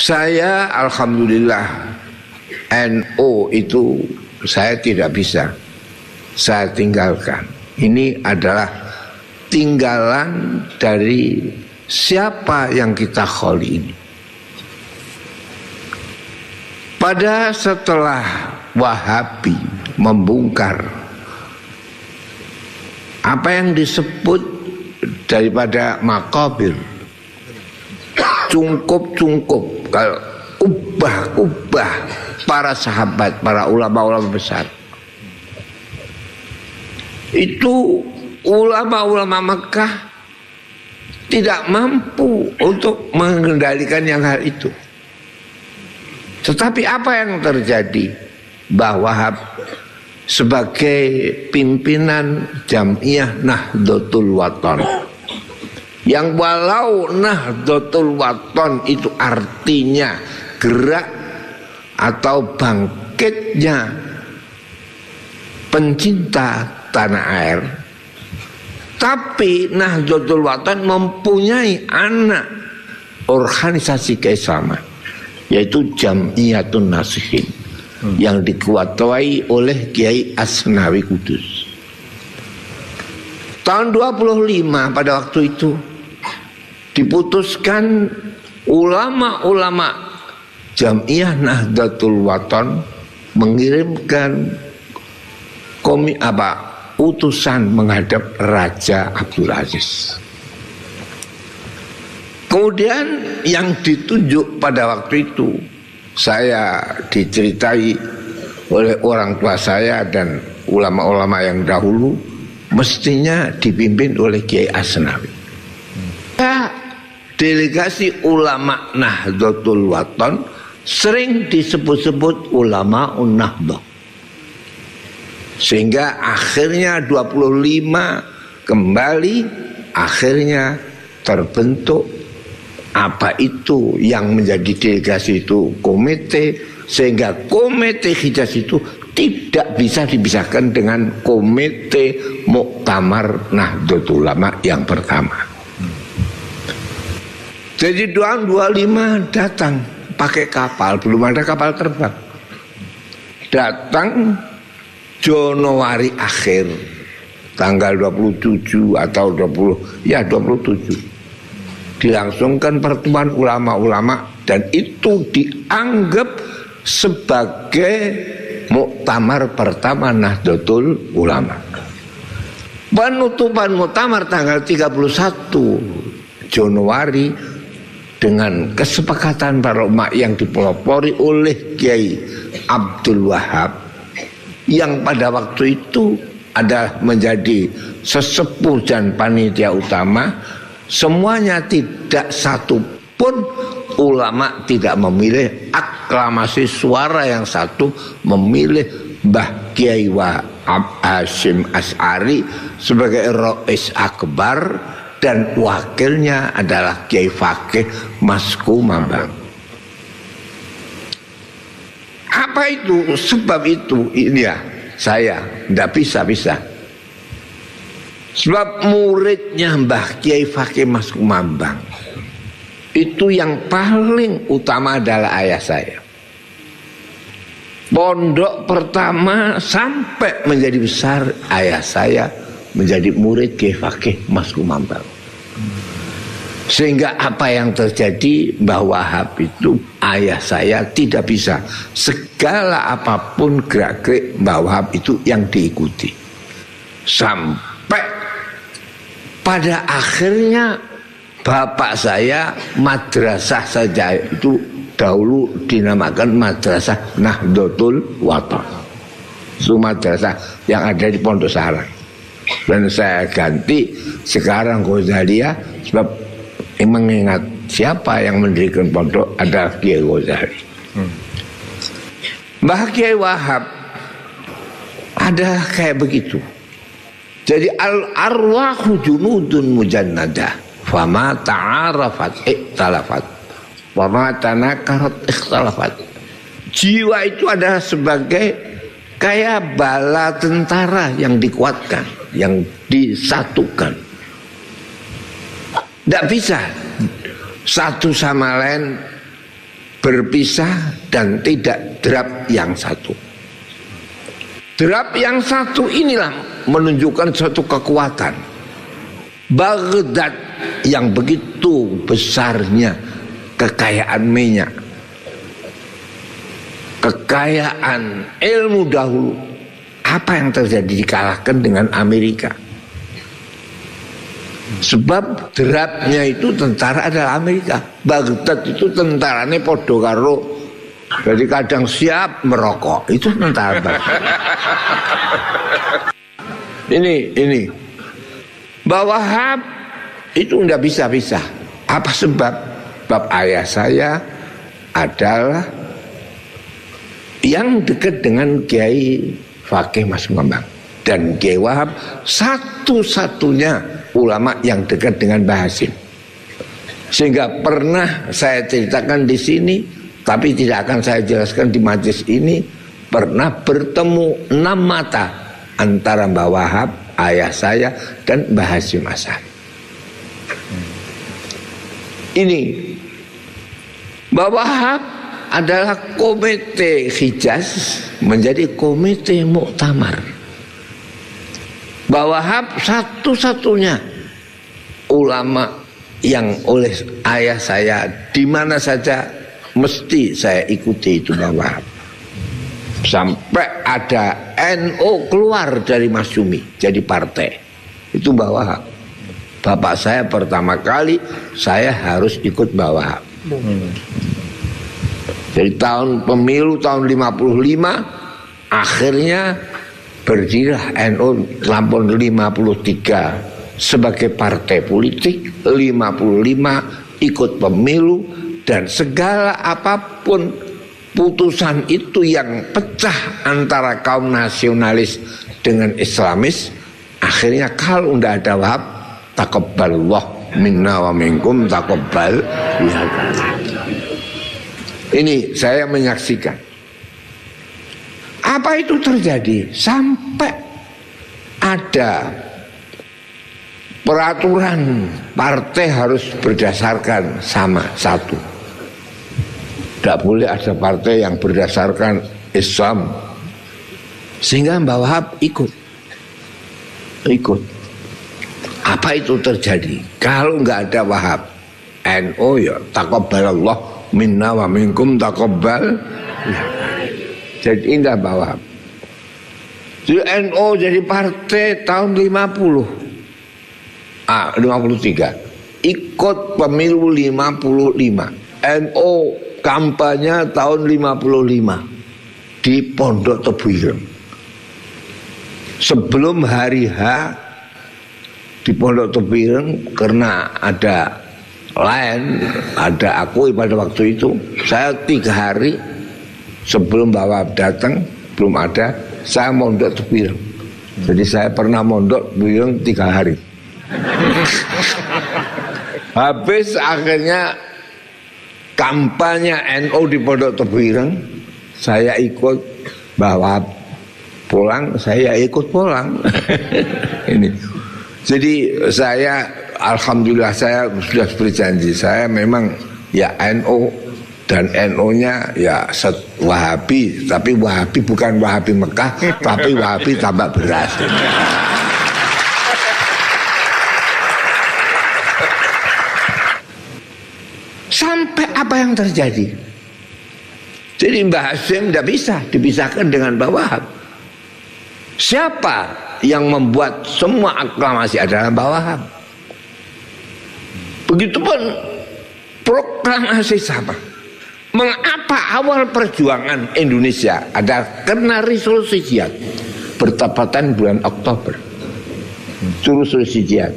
Saya alhamdulillah NU itu saya tidak bisa, saya tinggalkan. Ini adalah tinggalan dari siapa yang kita kholi ini. Pada setelah Wahabi membongkar apa yang disebut daripada makabir, cungkup-cungkup, kalau ubah-ubah para sahabat, para ulama-ulama besar, itu ulama-ulama Mekah tidak mampu untuk mengendalikan yang hal itu. Tetapi apa yang terjadi? Bahwa sebagai pimpinan Jam'iyah Nahdlatul Wathon, yang walau Nahdlatul Wathon itu artinya gerak atau bangkitnya pencinta tanah air, tapi Nahdlatul Wathon mempunyai anak organisasi keislaman, yaitu Jam'iyatun Nasihin, yang diketuai oleh Kiai Asnawi Kudus. Tahun 25 pada waktu itu diputuskan ulama-ulama Jam'iyah Nahdlatul Wathon mengirimkan utusan menghadap Raja Abdul Aziz. Kemudian yang ditunjuk pada waktu itu, saya diceritai oleh orang tua saya dan ulama-ulama yang dahulu, mestinya dipimpin oleh Kiai Asnawi. Delegasi ulama Nahdlatul Wathon sering disebut-sebut ulama Nahdlatul, sehingga akhirnya 25 kembali, akhirnya terbentuk apa itu yang menjadi delegasi itu komite, sehingga komite Hijaz itu tidak bisa dipisahkan dengan komite Muktamar Nahdlatul Ulama yang pertama. Jadi tahun 25 datang pakai kapal, belum ada kapal terbang. Datang Januari akhir tanggal 27 atau 27 dilangsungkan pertemuan ulama-ulama, dan itu dianggap sebagai muktamar pertama Nahdlatul Ulama. Penutupan muktamar tanggal 31 Januari dengan kesepakatan para ulama yang dipelopori oleh Kiai Abdul Wahab, yang pada waktu itu adalah menjadi sesepuh dan panitia utama. Semuanya, tidak satu pun ulama tidak memilih aklamasi suara yang satu memilih Mbah Kiai Hashim Asy'ari sebagai Rais Akbar, dan wakilnya adalah Kiai Fakih Masku Mambang. Apa itu? Sebab itu ini ya, saya tidak bisa. Sebab muridnya Mbah Kiai Fakih Masku Mambang itu yang paling utama adalah ayah saya. Pondok pertama sampai menjadi besar, ayah saya menjadi murid Kiai Fakih Masku Mambang. Sehingga apa yang terjadi, Mbah Wahab itu ayah saya tidak bisa, segala apapun gerak-gerik Mbah Wahab itu yang diikuti. Sampai pada akhirnya bapak saya madrasah saja itu dahulu dinamakan Madrasah Nahdlatul Wathon, itu madrasah yang ada di Pondok Sarang, dan saya ganti sekarang Ghazaliyah, sebab mengingat siapa yang mendirikan pondok adalah Kiai Ghazali. Mbah Kiai Wahab ada kayak begitu. Jadi al-arwahu junudun mujannadah, fama ta'arafat ikhtalafat, fama tanakarat ikhtalafat. Jiwa itu adalah sebagai kayak bala tentara yang dikuatkan, yang disatukan. Tidak bisa satu sama lain berpisah dan tidak drap yang satu. Drap yang satu inilah menunjukkan suatu kekuatan. Baghdad yang begitu besarnya kekayaan minyak, kekayaan ilmu dahulu, apa yang terjadi dikalahkan dengan Amerika? Sebab derapnya itu tentara adalah Amerika. Baghdad itu tentaranya podo karo, jadi kadang siap merokok, itu tentara Baghdad. Ini bahwa Wahab itu tidak bisa. Apa sebab? Sebab ayah saya adalah yang dekat dengan Kiai Fakih Mas Ngembang, dan Kiai Wahab satu-satunya ulama yang dekat dengan Mbah Hasyim. Sehingga pernah saya ceritakan di sini, tapi tidak akan saya jelaskan di majelis ini, pernah bertemu 6 mata antara Mbah Wahab, ayah saya, dan Mbah Hasyim Asy'ari. Ini Mbah Wahab adalah komite Hijaz menjadi komite Muktamar. Mbah Wahab satu-satunya ulama yang oleh ayah saya di mana saja mesti saya ikuti itu Mbah Wahab. Sampai ada NU keluar dari Masyumi jadi partai, itu Mbah Wahab. Bapak saya pertama kali saya harus ikut Mbah Wahab. Jadi pemilu tahun 55 akhirnya berdirilah NU tahun 53 sebagai partai politik, 55 ikut pemilu, dan segala apapun putusan itu yang pecah antara kaum nasionalis dengan Islamis, akhirnya kalau tidak ada Wahab, taqabbalallah minna wa minkum taqabbal. Ini saya menyaksikan. Apa itu terjadi sampai ada peraturan partai harus berdasarkan sama satu. Tidak boleh ada partai yang berdasarkan Islam. Sehingga Mbah Wahab ikut. Apa itu terjadi? Kalau nggak ada Wahab, NU ya taqabbalallah minna wa minkum taqabbal. Jadi indah Mbah Wahab. Jadi NU jadi partai tahun 53. Ikut pemilu 55. NU kampanye tahun 55 di Pondok Tebuireng. Sebelum hari H di Pondok Tebuireng, karena ada aku pada waktu itu, saya 3 hari sebelum Mbah Wahab datang, belum ada, saya mondok Tebuireng. Jadi saya pernah mondok Tebuireng 3 hari. Habis akhirnya kampanye NU di Pondok Tebuireng, saya ikut. Mbah Wahab pulang, saya ikut pulang. Ini. Jadi saya alhamdulillah saya sudah berjanji, saya memang ya NU, dan NU-nya ya Wahabi, tapi Wahabi bukan Wahabi Mekah, tapi Wahabi tambah beras. Sampai apa yang terjadi? Jadi Mbah Hasyim tidak bisa dipisahkan dengan Mbah Wahab. Siapa yang membuat semua aklamasi adalah Mbah Wahab. Begitupun proklamasi sama. Mengapa awal perjuangan Indonesia ada karena resolusi jihad bertepatan bulan Oktober. Resolusi jihad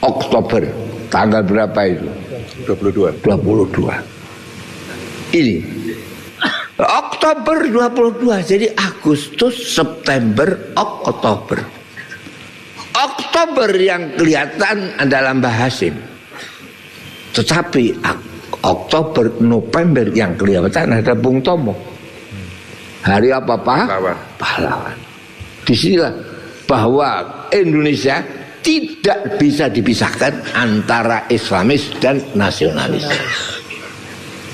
Oktober tanggal berapa itu? 22. Ini Oktober 22, jadi Agustus, September, Oktober. Oktober yang kelihatan adalah Mbah Hasyim. Tetapi Oktober, November yang kelihatan ada Bung Tomo. Hari apa Pak? Pahlawan. Disinilah bahwa Indonesia tidak bisa dipisahkan antara Islamis dan nasionalis.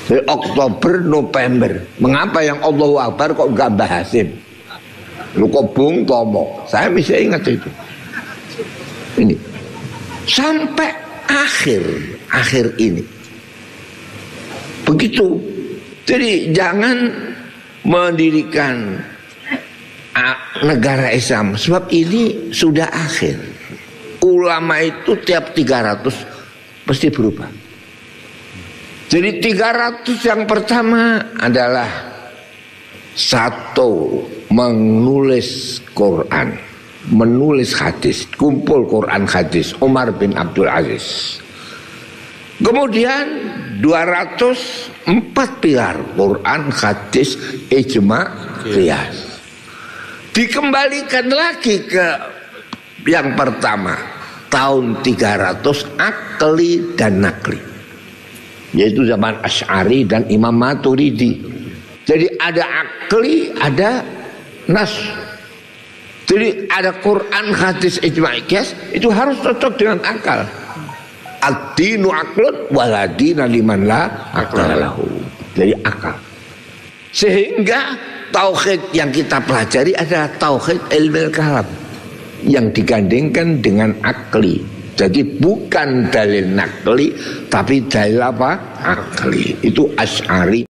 Dari Oktober, November. Mengapa yang Allahu Akbar kok enggak Mbah Hasim? Lu kok Bung Tomo? Saya bisa ingat itu. Ini sampai akhir ini. Begitu. Jadi jangan mendirikan negara Islam sebab ini sudah akhir. Ulama itu tiap 300 pasti berubah. Jadi 300 yang pertama adalah satu, menulis Quran, menulis hadis, kumpul Quran hadis Umar bin Abdul Aziz. Kemudian 204 pilar Quran, hadis, ijma, qiyas. Dikembalikan lagi ke yang pertama tahun 300 akli dan nakli, yaitu zaman Asy'ari dan Imam Maturidi. Jadi ada akli, ada nas. Jadi ada Quran, hadis, ijma', qiyas, itu harus cocok dengan akal. Ad-dinu aqlun waladina liman la aqla lahu. Jadi akal. Sehingga tauhid yang kita pelajari adalah tauhid ilmu kalam yang digandengkan dengan akli. Jadi bukan dalil nakli tapi dalil apa? Akli. Itu Asy'ari.